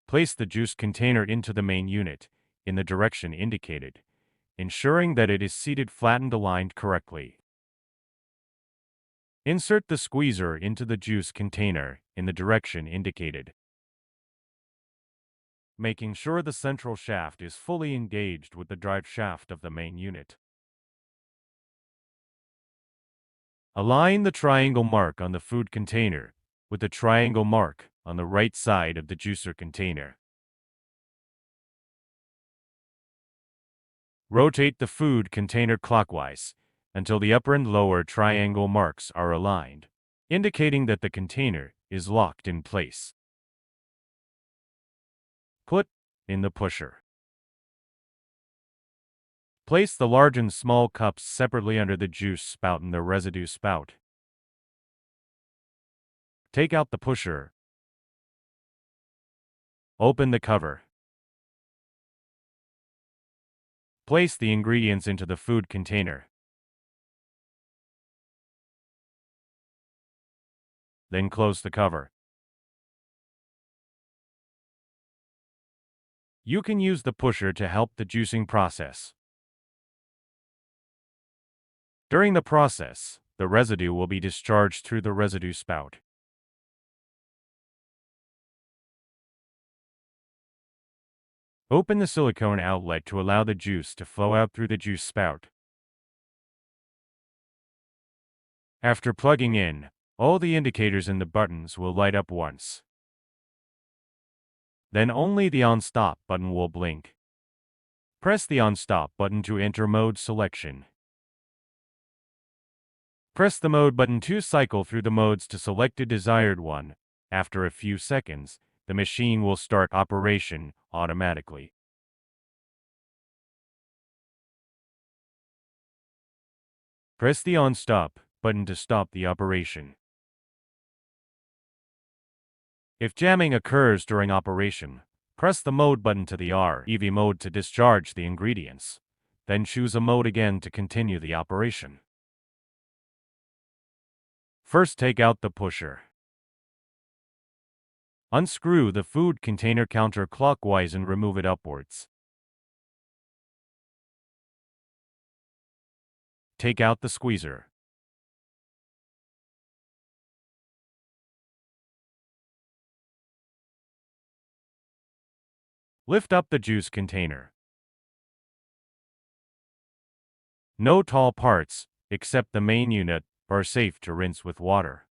Place the juice container into the main unit, in the direction indicated, ensuring that it is seated flat and aligned correctly. Insert the squeezer into the juice container in the direction indicated, making sure the central shaft is fully engaged with the drive shaft of the main unit. Align the triangle mark on the food container with the triangle mark on the right side of the juicer container. Rotate the food container clockwise until the upper and lower triangle marks are aligned, indicating that the container is locked in place. Put in the pusher. Place the large and small cups separately under the juice spout and the residue spout. Take out the pusher. Open the cover. Place the ingredients into the food container. Then close the cover. You can use the pusher to help the juicing process. During the process, the residue will be discharged through the residue spout. Open the silicone outlet to allow the juice to flow out through the juice spout. After plugging in, all the indicators in the buttons will light up once. Then only the on-stop button will blink. Press the on-stop button to enter mode selection. Press the mode button to cycle through the modes to select a desired one. After a few seconds, the machine will start operation automatically. Press the on-stop button to stop the operation. If jamming occurs during operation, press the mode button to the REV mode to discharge the ingredients. Then choose a mode again to continue the operation. First, take out the pusher. Unscrew the food container counterclockwise and remove it upwards. Take out the squeezer. Lift up the juice container. No tall parts, except the main unit, are safe to rinse with water.